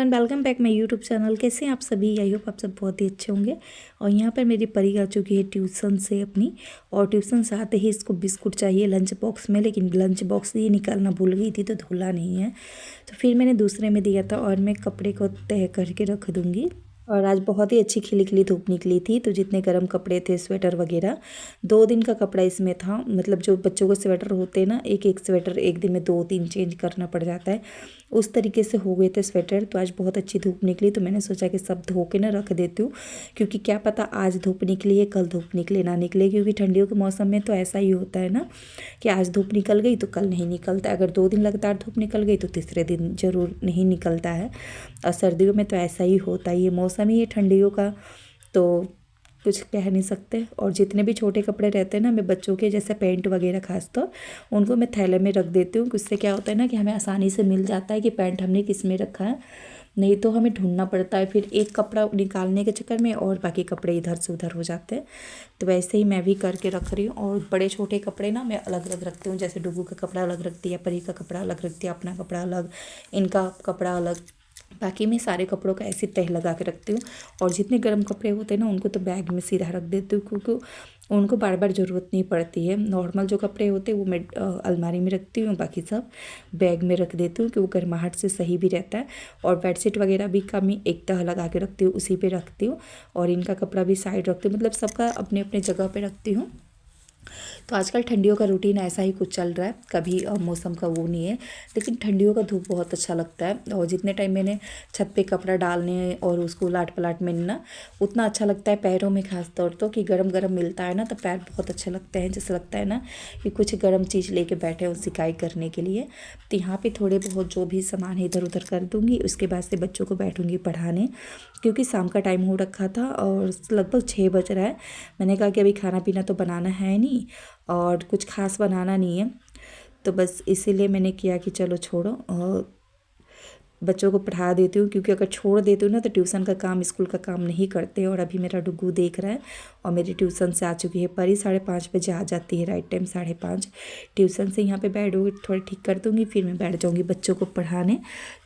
Everyone, welcome back my YouTube channel. कैसे हैं आप सभी? आई होप आप सब बहुत ही अच्छे होंगे। और यहाँ पर मेरी परी आ चुकी है ट्यूशन से अपनी, और ट्यूशन से आते ही इसको बिस्कुट चाहिए लंच बॉक्स में, लेकिन लंच बॉक्स ये निकालना भूल गई थी तो धुला नहीं है, तो फिर मैंने दूसरे में दिया था। और मैं कपड़े को तह करके रख दूँगी। और आज बहुत ही अच्छी खिली खिली धूप निकली थी, तो जितने गर्म कपड़े थे, स्वेटर वगैरह, 2 दिन का कपड़ा इसमें था। मतलब जो बच्चों के स्वेटर होते हैं ना, एक एक स्वेटर एक दिन में 2-3 चेंज करना पड़ जाता है, उस तरीके से हो गए थे स्वेटर। तो आज बहुत अच्छी धूप निकली, तो मैंने सोचा कि सब धो के ना रख देती हूँ, क्योंकि क्या पता आज धूप निकली है, कल धूप निकले ना निकले। क्योंकि ठंडियों के मौसम में तो ऐसा ही होता है ना कि आज धूप निकल गई तो कल नहीं निकलता। अगर 2 दिन लगातार धूप निकल गई तो तीसरे दिन ज़रूर नहीं निकलता है। और सर्दियों में तो ऐसा ही होता है, ये मौसम ही है ठंडियों का, तो कुछ कह नहीं सकते। और जितने भी छोटे कपड़े रहते हैं ना, मैं बच्चों के जैसे पैंट वगैरह खास तो उनको मैं थैले में रख देती हूँ। उससे क्या होता है ना कि हमें आसानी से मिल जाता है कि पैंट हमने किस में रखा है, नहीं तो हमें ढूंढना पड़ता है फिर एक कपड़ा निकालने के चक्कर में, और बाकी कपड़े इधर से उधर हो जाते हैं। तो वैसे ही मैं भी करके रख रही हूँ। और बड़े छोटे कपड़े ना मैं अलग अलग रखती हूँ, जैसे डुगू का कपड़ा अलग रख दिया, परी का कपड़ा अलग रख दिया, अपना कपड़ा अलग, इनका कपड़ा अलग। बाकी मैं सारे कपड़ों का ऐसी तह लगा के रखती हूँ। और जितने गर्म कपड़े होते हैं ना, उनको तो बैग में सीधा रख देती हूँ, क्योंकि उनको बार बार ज़रूरत नहीं पड़ती है। नॉर्मल जो कपड़े होते हैं वो मैं अलमारी में रखती हूँ, बाकी सब बैग में रख देती हूँ, कि वो गर्माहट से सही भी रहता है। और बेडशीट वगैरह भी का मैं एक तह लगा के रखती हूँ, उसी पे रखती हूँ। और इनका कपड़ा भी साइड रखती हूँ, मतलब सबका अपने अपने जगह पे रखती हूँ। तो आजकल ठंडियों का रूटीन ऐसा ही कुछ चल रहा है, कभी मौसम का वो नहीं है, लेकिन ठंडियों का धूप बहुत अच्छा लगता है। और जितने टाइम मैंने छत पे कपड़ा डालने और उसको लाट पलाट में ना, उतना अच्छा लगता है पैरों में, खास तौर तो कि गरम गरम मिलता है ना, तो पैर बहुत अच्छे लगते हैं। जैसे लगता है ना कि कुछ गर्म चीज़ लेके बैठे हो सिकाई करने के लिए। तो यहाँ पे थोड़े बहुत जो भी सामान है इधर उधर कर दूँगी। उसके बाद से बच्चों को बैठूँगी पढ़ाने, क्योंकि शाम का टाइम हो रखा था और लगभग 6 बज रहा है। मैंने कहा कि अभी खाना पीना तो बनाना है नहीं और कुछ खास बनाना नहीं है, तो बस इसीलिए मैंने किया कि चलो छोड़ो और बच्चों को पढ़ा देती हूँ। क्योंकि अगर छोड़ देती हूँ ना तो ट्यूशन का काम, स्कूल का काम नहीं करते। और अभी मेरा डुगू देख रहा है, और मेरी ट्यूशन से आ चुकी है परी, 5:30 बजे आ जाती है, राइट टाइम 5:30। ट्यूशन से यहाँ पे बैठूँगी, थोड़ा ठीक कर दूँगी, फिर मैं बैठ जाऊँगी बच्चों को पढ़ाने।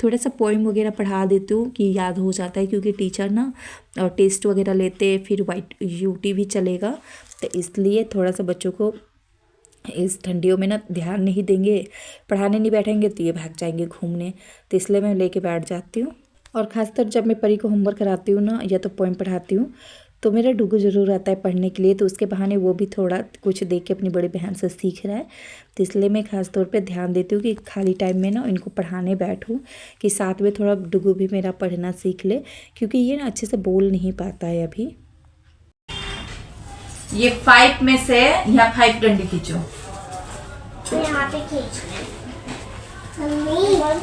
थोड़ा सा पोइम वगैरह पढ़ा देती हूँ कि याद हो जाता है, क्योंकि टीचर ना और टेस्ट वगैरह लेते, फिर वाइट यूटी भी चलेगा, तो इसलिए थोड़ा सा बच्चों को इस ठंडियों में ना ध्यान नहीं देंगे, पढ़ाने नहीं बैठेंगे तो ये भाग जाएंगे घूमने, तो इसलिए मैं लेके बैठ जाती हूँ। और ख़ासकर जब मैं परी को होमवर्क कराती हूँ ना, या तो पोएम पढ़ाती हूँ, तो मेरा डुगू ज़रूर आता है पढ़ने के लिए, तो उसके बहाने वो भी थोड़ा कुछ देख के अपनी बड़ी बहन से सीख रहा है। तो इसलिए मैं ख़ास तौर पे ध्यान देती हूँ कि खाली टाइम में ना इनको पढ़ाने बैठूँ, कि साथ में थोड़ा डुगू भी मेरा पढ़ना सीख ले, क्योंकि ये ना अच्छे से बोल नहीं पाता है अभी। ये 5 में से यहाँ 5 डंडी खींचो, यहाँ पे खींच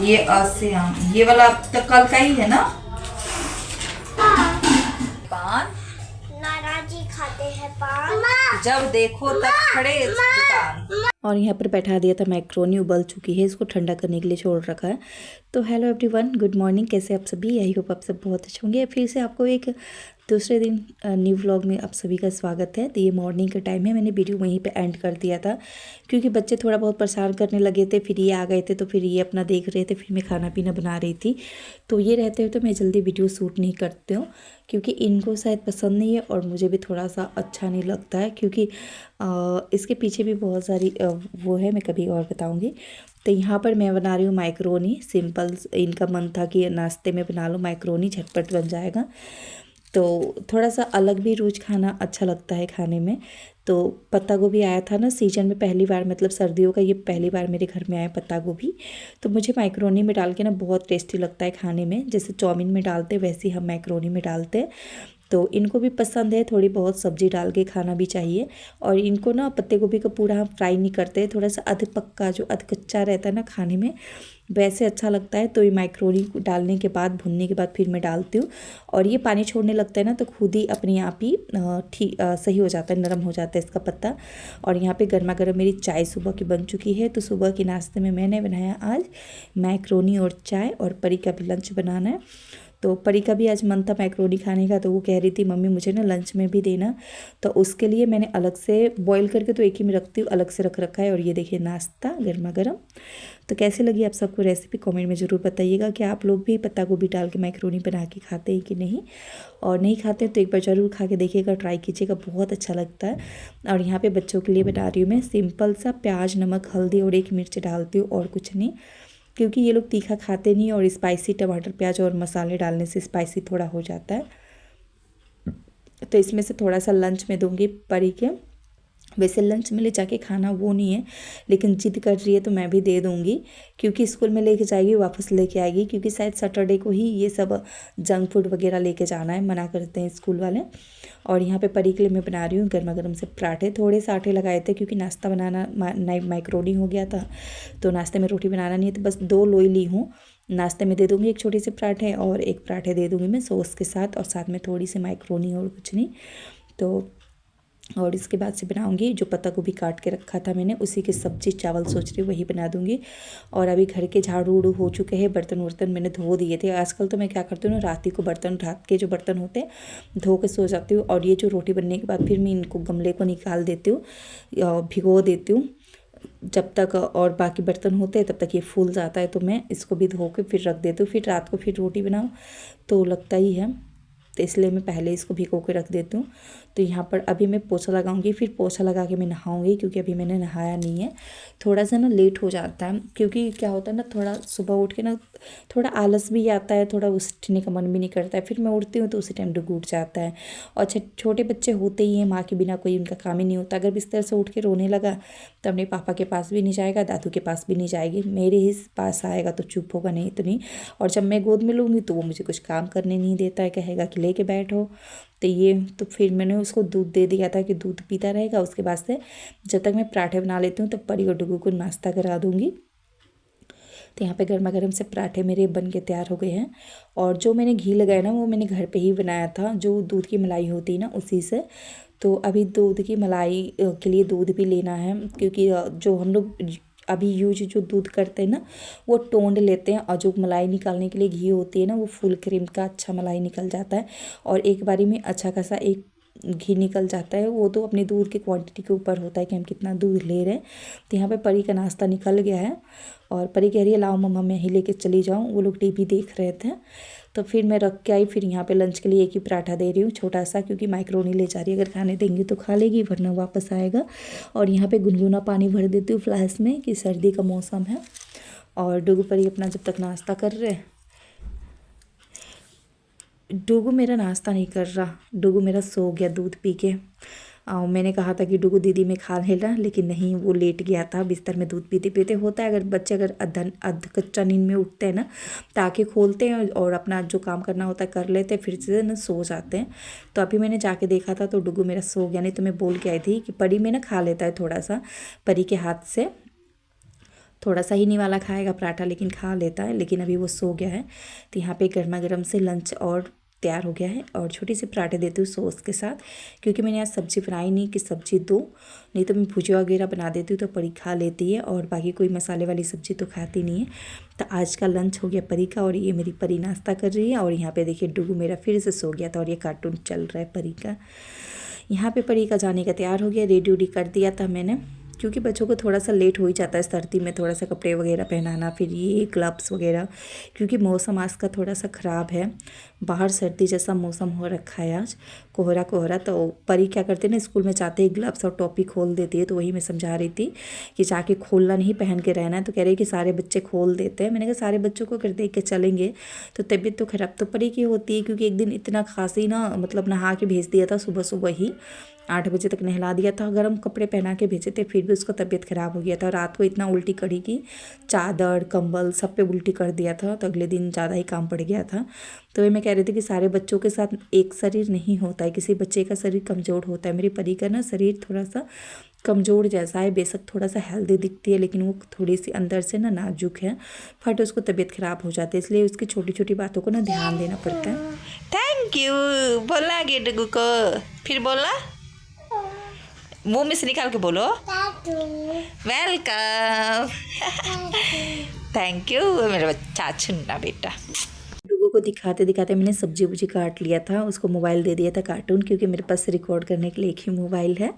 ये से ये वाला तो कल का ही है ना। पान नाराजी खाते हैं पान, जब देखो तब खड़े दुकान। और यहाँ पर बैठा दिया था मैक्रोनी, उबल चुकी है, इसको ठंडा करने के लिए छोड़ रखा है। तो हेलो एवरीवन, गुड मॉर्निंग, कैसे आप सभी? आई होप आप सब बहुत अच्छे होंगे। फिर से आपको एक दूसरे दिन न्यू व्लॉग में आप सभी का स्वागत है। तो ये मॉर्निंग का टाइम है, मैंने वीडियो वहीं पे एंड कर दिया था, क्योंकि बच्चे थोड़ा बहुत परेशान करने लगे थे, फिर ये आ गए थे, तो फिर ये अपना देख रहे थे, फिर मैं खाना पीना बना रही थी। तो ये रहते हुए तो मैं जल्दी वीडियो शूट नहीं करती हूँ, क्योंकि इनको शायद पसंद नहीं है और मुझे भी थोड़ा सा अच्छा नहीं लगता है, क्योंकि इसके पीछे भी बहुत सारी वो है, मैं कभी और बताऊँगी। तो यहाँ पर मैं बना रही हूँ माइक्रोनी, सिंपल। इनका मन था कि नाश्ते में बना लो माइक्रोनी, झटपट बन जाएगा। तो थोड़ा सा अलग भी रोज़ खाना अच्छा लगता है खाने में। तो पत्ता गोभी आया था ना सीजन में पहली बार, मतलब सर्दियों का ये पहली बार मेरे घर में आया पत्ता गोभी। तो मुझे माइक्रोनी में डाल के ना बहुत टेस्टी लगता है खाने में, जैसे चाउमीन में डालते वैसे ही हम माइक्रोनी में डालते हैं। तो इनको भी पसंद है, थोड़ी बहुत सब्ज़ी डाल के खाना भी चाहिए। और इनको ना पत्ते गोभी को पूरा हम फ्राई नहीं करते, थोड़ा सा अध पक्का जो अध कच्चा रहता है ना खाने में, वैसे अच्छा लगता है। तो ये माइक्रोनी डालने के बाद, भुनने के बाद फिर मैं डालती हूँ। और ये पानी छोड़ने लगता है ना, तो खुद ही अपने आप ही ठीक सही हो जाता है, नरम हो जाता है इसका पत्ता। और यहाँ पे गर्मा गर्म मेरी चाय सुबह की बन चुकी है। तो सुबह के नाश्ते में मैंने बनाया आज मैक्रोनी और चाय, और परी का भी लंच बनाना है। तो परी का भी आज मन था मैक्रोनी खाने का, तो वो कह रही थी मम्मी मुझे ना लंच में भी देना, तो उसके लिए मैंने अलग से बॉईल करके तो एक ही में रखती हूँ, अलग से रख रखा है। और ये देखिए नाश्ता गर्मा गर्म। तो कैसी लगी आप सबको रेसिपी कमेंट में ज़रूर बताइएगा कि आप लोग भी पत्ता गोभी डाल के मैक्रोनी बना के खाते हैं कि नहीं, और नहीं खाते तो एक बार ज़रूर खा के देखिएगा, ट्राई कीजिएगा, बहुत अच्छा लगता है। और यहाँ पे बच्चों के लिए बना रही हूँ मैं सिंपल सा प्याज नमक हल्दी और एक मिर्च डालती हूँ और कुछ नहीं, क्योंकि ये लोग तीखा खाते नहीं और स्पाइसी टमाटर प्याज और मसाले डालने से स्पाइसी थोड़ा हो जाता है। तो इसमें से थोड़ा सा लंच में दूंगी परी के। वैसे लंच में ले जाके खाना वो नहीं है, लेकिन जिद कर रही है तो मैं भी दे दूँगी, क्योंकि स्कूल में लेके जाएगी वापस लेके आएगी, क्योंकि शायद सैटरडे को ही ये सब जंक फूड वगैरह लेके जाना है, मना करते हैं स्कूल वाले। और यहाँ पे परी के लिए मैं बना रही हूँ गर्मा गर्म से पराठे। थोड़े से आटे लगाए थे क्योंकि नाश्ता बनाना मैक्रोनी हो गया था, तो नाश्ते में रोटी बनाना नहीं है, तो बस 2 लोई ली हूँ। नाश्ते में दे दूँगी एक छोटी सी पराठे और एक पराठे दे दूँगी मैं सॉस के साथ, और साथ में थोड़ी सी मैक्रोनी और कुछ नहीं। तो और इसके बाद से बनाऊंगी जो पत्ता गोभी काट के रखा था मैंने, उसी की सब्जी चावल सोच रही हूँ वही बना दूंगी। और अभी घर के झाड़ू उड़ू हो चुके हैं, बर्तन वर्तन मैंने धो दिए थे। आजकल तो मैं क्या करती हूँ ना, रात के जो बर्तन होते हैं धो के सो जाती हूँ, और ये जो रोटी बनने के बाद फिर मैं इनको गमले को निकाल देती हूँ, भिगो देती हूँ जब तक, और बाकी बर्तन होते हैं तब तक ये फूल जाता है, तो मैं इसको भी धो के फिर रख देती हूँ। फिर रात को फिर रोटी बनाओ तो लगता ही है, तो इसलिए मैं पहले इसको भिगो के रख देती हूँ। तो यहाँ पर अभी मैं पोछा लगाऊंगी, फिर पोछा लगा के मैं नहाऊंगी, क्योंकि अभी मैंने नहाया नहीं है। थोड़ा सा ना लेट हो जाता है, क्योंकि क्या होता है ना, थोड़ा सुबह उठ के ना थोड़ा आलस भी आता है, थोड़ा उठने का मन भी नहीं करता है। फिर मैं उठती हूँ तो उसी टाइम डूब उठ जाता है। और छोटे बच्चे होते ही हैं, माँ के बिना कोई उनका काम ही नहीं होता। अगर बिस्तर से उठ के रोने लगा तो अपने पापा के पास भी नहीं जाएगा, दादू के पास भी नहीं जाएगी, मेरे ही पास आएगा तो चुप होगा, नहीं तो नहीं। और जब मैं गोद में लूँगी तो वो मुझे कुछ काम करने नहीं देता है, कहेगा कि लेके बैठो। तो फिर मैंने उसको दूध दे दिया था कि दूध पीता रहेगा। उसके बाद से जब तक मैं पराठे बना लेती हूँ तब परी और डुगू को नाश्ता करा दूँगी। तो यहाँ पे गर्मा गर्म से पराठे मेरे बन के तैयार हो गए हैं। और जो मैंने घी लगाया ना वो मैंने घर पे ही बनाया था, जो दूध की मलाई होती है ना उसी से। तो अभी दूध की मलाई के लिए दूध भी लेना है, क्योंकि जो हम लोग अभी यूज जो दूध करते हैं ना वो टोंड लेते हैं, और जो मलाई निकालने के लिए घी होती है ना वो फुल क्रीम का अच्छा मलाई निकल जाता है, और एक बारी में अच्छा खासा एक घी निकल जाता है। वो तो अपनी दूध की क्वांटिटी के ऊपर होता है कि हम कितना दूध ले रहे हैं। तो यहाँ पे परी का नाश्ता निकल गया है, और परी कह रही है लाओ मम्मा मैं ही लेके चली जाऊँ। वो लोग टीवी देख रहे थे, तो फिर मैं रख के आई। फिर यहाँ पे लंच के लिए एक ही पराठा दे रही हूँ छोटा सा, क्योंकि मैक्रोनी ले जा रही है, अगर खाने देंगे तो खा लेगी वरना वापस आएगा। और यहाँ पे गुनगुना पानी भर देती हूँ फ्लास्क में, कि सर्दी का मौसम है। और डुगू परी अपना जब तक नाश्ता कर रहे हैं, डुगू मेरा नाश्ता नहीं कर रहा, डुगू मेरा सो गया दूध पी के। मैंने कहा था कि डुगू दीदी में खा लेना, लेकिन नहीं, वो लेट गया था बिस्तर में दूध पीते पीते। होता है अगर अध कच्चा नींद में उठते हैं ना, ताकि खोलते हैं और अपना जो काम करना होता है कर लेते हैं, फिर से ना सो जाते हैं। तो अभी मैंने जाके देखा था तो डुगू मेरा सो गया, नहीं तो मैं बोल के आई थी कि परी में ना खा लेता है थोड़ा सा, परी के हाथ से थोड़ा सा ही निवाला खाएगा पराठा, लेकिन खा लेता है। लेकिन अभी वो सो गया है। तो यहाँ पे गर्मा गर्म से लंच और तैयार हो गया है, और छोटी सी पराठे देती हूँ सॉस के साथ, क्योंकि मैंने आज सब्ज़ी बनाई नहीं कि सब्ज़ी दो, नहीं तो मैं भुजिया वगैरह बना देती हूँ तो परी खा लेती है, और बाकी कोई मसाले वाली सब्ज़ी तो खाती नहीं है। तो आज का लंच हो गया परी का, और ये मेरी परी नाश्ता कर रही है। और यहाँ पे देखिए डुगू मेरा फिर से सो गया था, और ये कार्टून चल रहा है परी का। यहाँ पे परी का जाने का तैयार हो गया, रेडी उडी कर दिया था मैंने, क्योंकि बच्चों को थोड़ा सा लेट हो ही जाता है सर्दी में, थोड़ा सा कपड़े वगैरह पहनाना, फिर ये ग्लव्स वगैरह, क्योंकि मौसम आज का थोड़ा सा ख़राब है, बाहर सर्दी जैसा मौसम हो रखा है, आज कोहरा कोहरा। तो परी क्या करते हैं ना, स्कूल में जाते ही ग्लव्स और टोपी खोल देती है, तो वही मैं समझा रही थी कि जाके खोलना नहीं, पहन के रहना है। तो कह रही कि सारे बच्चे खोल देते हैं। मैंने कहा सारे बच्चों को अगर देख के चलेंगे तो तबीयत तो ख़राब तो परी की होती है, क्योंकि एक दिन इतना खांसी ना, मतलब नहा के भेज दिया था सुबह सुबह ही, 8 बजे तक नहला दिया था, गर्म कपड़े पहना के भेजे थे, फिर भी उसका तबीयत ख़राब हो गया था। रात को इतना उल्टी करी कि चादर कंबल सब पे उल्टी कर दिया था, तो अगले दिन ज़्यादा ही काम पड़ गया था। तो मैं कह रही थी कि सारे बच्चों के साथ एक शरीर नहीं होता है, किसी बच्चे का शरीर कमज़ोर होता है। मेरी परी का ना शरीर थोड़ा सा कमज़ोर जैसा है, बेशक थोड़ा सा हेल्दी दिखती है, लेकिन वो थोड़ी सी अंदर से ना नाजुक है, फट उसको तबीयत ख़राब हो जाती है, इसलिए उसकी छोटी छोटी बातों को ना ध्यान देना पड़ता है। थैंक यू बोला गे डुगू को, फिर बोला मुंह में से निकाल के बोलो वेलकम। थैंक यू मेरा बच्चा चुन्ना बेटा। डुगू को दिखाते दिखाते मैंने सब्जी वब्जी काट लिया था, उसको मोबाइल दे दिया था कार्टून, क्योंकि मेरे पास रिकॉर्ड करने के लिए एक ही मोबाइल है।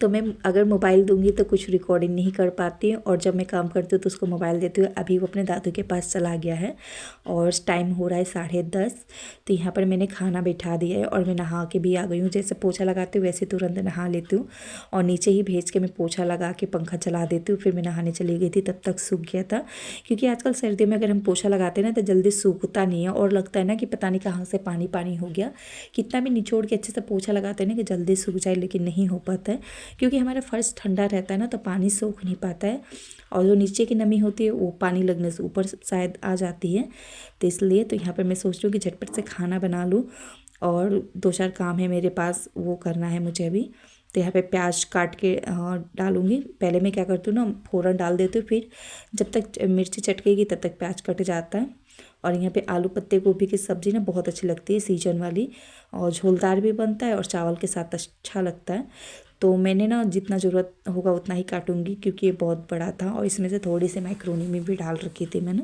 तो मैं अगर मोबाइल दूंगी तो कुछ रिकॉर्डिंग नहीं कर पाती, और जब मैं काम करती हूँ तो उसको मोबाइल देती हूँ। अभी वो अपने दादू के पास चला गया है और टाइम हो रहा है 10:30। तो यहाँ पर मैंने खाना बैठा दिया है और मैं नहा के भी आ गई हूँ। जैसे पोछा लगाती हूँ वैसे तुरंत नहा लेती हूँ, और नीचे ही भेज के मैं पोछा लगा के पंखा चला देती हूँ। फिर मैं नहाने चली गई थी, तब तक सूख गया था। क्योंकि आजकल सर्दियों में अगर हम पोछा लगाते हैं ना तो जल्दी सूखता नहीं है, और लगता है ना कि पता नहीं कहाँ से पानी पानी हो गया। कितना भी निचोड़ के अच्छे से पोछा लगाते हैं ना कि जल्दी सूख जाए, लेकिन नहीं हो पाता है, क्योंकि हमारा फर्श ठंडा रहता है ना, तो पानी सूख नहीं पाता है, और जो नीचे की नमी होती है वो पानी लगने से ऊपर शायद आ जाती है। तो इसलिए तो यहाँ पर मैं सोच रही हूँ कि झटपट से खाना बना लूँ, और 2-4 काम है मेरे पास, वो करना है मुझे अभी। तो यहाँ पे प्याज काट के डालूँगी। पहले मैं क्या करती हूँ ना, फ़ौरन डाल देती हूँ, फिर जब तक मिर्ची चटकेगी तब तक प्याज कट जाता है। और यहाँ पे आलू पत्ते गोभी की सब्ज़ी ना बहुत अच्छी लगती है, सीजन वाली, और झोलदार भी बनता है और चावल के साथ अच्छा लगता है। तो मैंने ना जितना ज़रूरत होगा उतना ही काटूँगी, क्योंकि ये बहुत बड़ा था, और इसमें से थोड़ी सी मैक्रोनी में भी डाल रखी थी मैंने।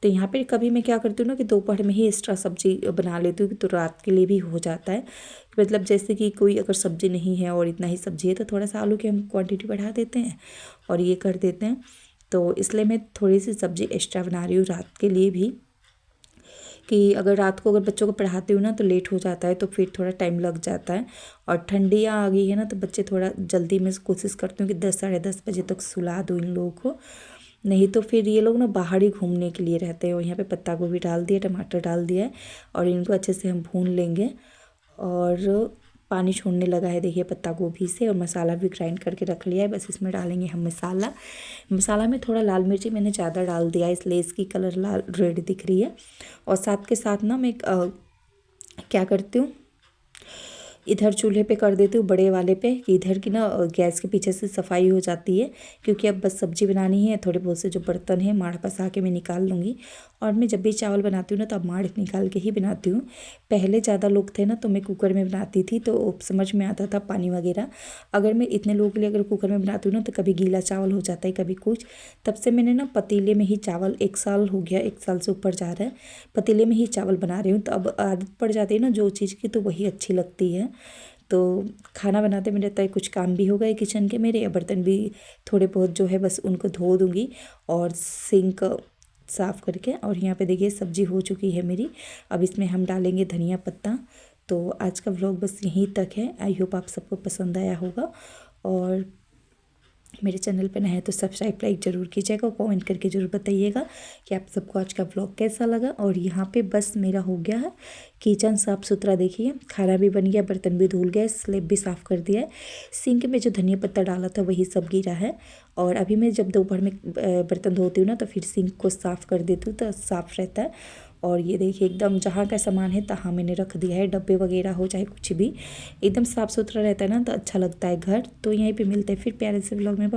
तो यहाँ पे कभी मैं क्या करती हूँ ना कि दोपहर में ही एक्स्ट्रा सब्ज़ी बना लेती हूँ, तो रात के लिए भी हो जाता है। मतलब जैसे कि कोई अगर सब्ज़ी नहीं है और इतना ही सब्ज़ी है तो थोड़ा सा आलू की हम क्वांटिटी बढ़ा देते हैं और ये कर देते हैं। तो इसलिए मैं थोड़ी सी सब्ज़ी एक्स्ट्रा बना रही हूँ रात के लिए भी, कि अगर रात को अगर बच्चों को पढ़ाती हूँ ना तो लेट हो जाता है, तो फिर थोड़ा टाइम लग जाता है। और ठंडियाँ आ गई है ना, तो बच्चे थोड़ा जल्दी में कोशिश करती हूँ कि 10 साढ़े 10 बजे तक सुला दूँ इन लोगों को, नहीं तो फिर ये लोग ना बाहर ही घूमने के लिए रहते हैं। और यहाँ पे पत्ता गोभी डाल दिया, टमाटर डाल दिया है, और इनको अच्छे से हम भून लेंगे। और पानी छोड़ने लगा है देखिए पत्ता गोभी से, और मसाला भी ग्राइंड करके रख लिया है। बस इसमें डालेंगे हम मसाला में थोड़ा लाल मिर्ची मैंने ज़्यादा डाल दिया है, इसलिए इसकी कलर लाल रेड दिख रही है। और साथ के साथ ना मैं क्या करती हूँ, इधर चूल्हे पे कर देती हूँ बड़े वाले पे, कि इधर की ना गैस के पीछे से सफाई हो जाती है, क्योंकि अब बस सब्ज़ी बनानी है। थोड़े बहुत से जो बर्तन हैं माड़ पसा के मैं निकाल लूँगी। और मैं जब भी चावल बनाती हूँ ना तो अब माड़ निकाल के ही बनाती हूँ। पहले ज़्यादा लोग थे ना तो मैं कुकर में बनाती थी, तो समझ में आता था पानी वगैरह। अगर मैं इतने लोगों के लिए अगर कुकर में बनाती हूँ ना तो कभी गीला चावल हो जाता है, कभी कुछ। तब से मैंने ना पतीले में ही चावल, 1 साल हो गया, 1 साल से ऊपर जा रहा है, पतीले में ही चावल बना रही हूँ। तो अब आदत पड़ जाती है ना जो चीज़ की, तो वही अच्छी लगती है। तो खाना बनाते मेरे तय कुछ काम भी हो गए किचन के मेरे, बर्तन भी थोड़े बहुत जो है बस उनको धो दूँगी और सिंक साफ़ करके। और यहाँ पे देखिए सब्ज़ी हो चुकी है मेरी। अब इसमें हम डालेंगे धनिया पत्ता। तो आज का व्लॉग बस यहीं तक है। आई होप आप सबको पसंद आया होगा, और मेरे चैनल पर नए हैं तो सब्सक्राइब लाइक ज़रूर कीजिएगा, कमेंट करके ज़रूर बताइएगा कि आप सबको आज का व्लॉग कैसा लगा। और यहाँ पे बस मेरा हो गया है किचन साफ़ सुथरा। देखिए खाना भी बन गया, बर्तन भी धुल गए, स्लैब भी साफ़ कर दिया है। सिंक में जो धनिया पत्ता डाला था वही सब गिरा है। और अभी मैं जब दोपहर में बर्तन धोती हूँ ना तो फिर सिंक को साफ़ कर देती हूँ, तो साफ़ रहता है। और ये देखिए एकदम जहाँ का सामान है तहाँ मैंने रख दिया है, डब्बे वगैरह हो चाहे कुछ भी, एकदम साफ़ सुथरा रहता है ना तो अच्छा लगता है घर। तो यहीं पे मिलते हैं फिर प्यारे से व्लॉग में।